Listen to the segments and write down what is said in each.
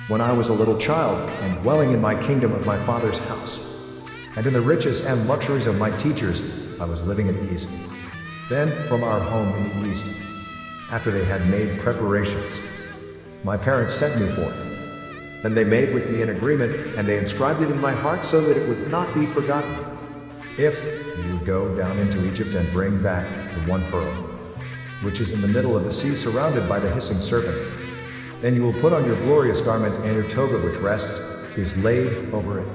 when I was a little child, and dwelling in my kingdom of my father's house. And in the riches and luxuries of my teachers, I was living at ease. Then, from our home in the east, after they had made preparations, my parents sent me forth. Then they made with me an agreement, and they inscribed it in my heart so that it would not be forgotten. If you would go down into Egypt and bring back the one pearl, which is in the middle of the sea surrounded by the hissing serpent, then you will put on your glorious garment, and your toga which rests is laid over it.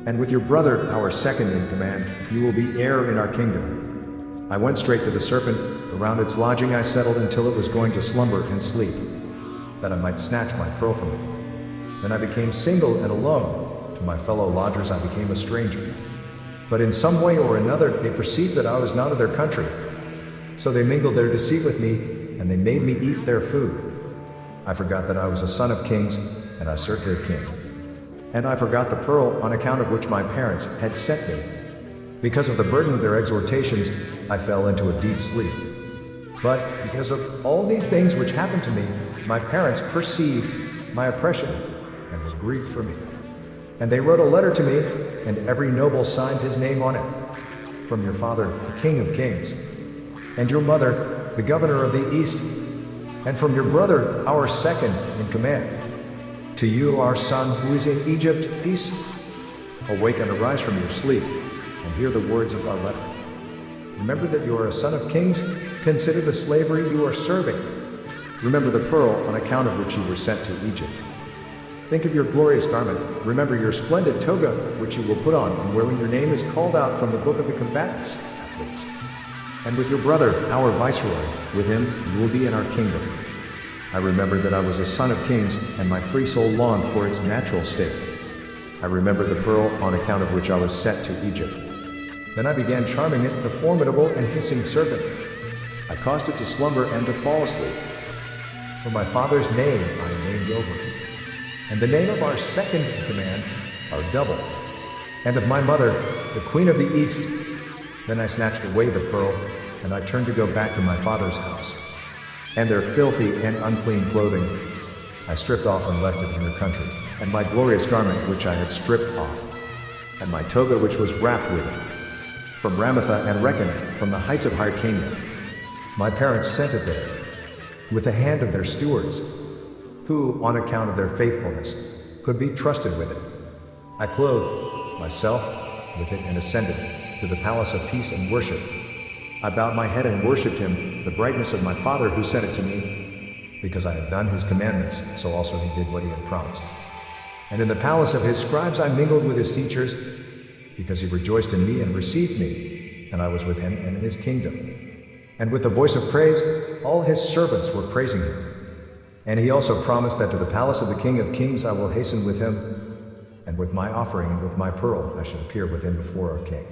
And with your brother, our second in command, you will be heir in our kingdom. I went straight to the serpent. Around its lodging I settled until it was going to slumber and sleep, that I might snatch my pearl from it. Then I became single and alone. To my fellow lodgers I became a stranger. But in some way or another they perceived that I was not of their country. So they mingled their deceit with me, and they made me eat their food. I forgot that I was a son of kings, and I served their king. And I forgot the pearl on account of which my parents had sent me. Because of the burden of their exhortations, I fell into a deep sleep. But because of all these things which happened to me, my parents perceived my oppression and were grieved for me. And they wrote a letter to me, and every noble signed his name on it. From your father, the King of Kings, and your mother, the governor of the East, and from your brother, our second in command. To you, our son, who is in Egypt, peace. Awake and arise from your sleep, and hear the words of our letter. Remember that you are a son of kings. Consider the slavery you are serving. Remember the pearl on account of which you were sent to Egypt. Think of your glorious garment. Remember your splendid toga, which you will put on, and wherein your name is called out from the book of the combatants, athletes. And with your brother, our viceroy, with him you will be in our kingdom. I remembered that I was a son of kings, and my free soul longed for its natural state. I remembered the pearl on account of which I was sent to Egypt. Then I began charming it, the formidable and hissing serpent. I caused it to slumber and to fall asleep. For my father's name I named over it, and the name of our second in command, our double, and of my mother, the queen of the East. Then I snatched away the pearl, and I turned to go back to my father's house. And their filthy and unclean clothing I stripped off and left it in her country, and my glorious garment which I had stripped off, and my toga which was wrapped with it, from Ramatha and Rekon, from the heights of Hyrcania. My parents sent it there, with the hand of their stewards, who, on account of their faithfulness, could be trusted with it. I clothed myself with it and ascended to the palace of peace and worship. I bowed my head and worshipped him, the brightness of my father who sent it to me. Because I had done his commandments, so also he did what he had promised. And in the palace of his scribes I mingled with his teachers, because he rejoiced in me and received me, and I was with him and in his kingdom. And with the voice of praise, all his servants were praising him. And he also promised that to the palace of the King of Kings I will hasten with him, and with my offering and with my pearl I shall appear with him before our king.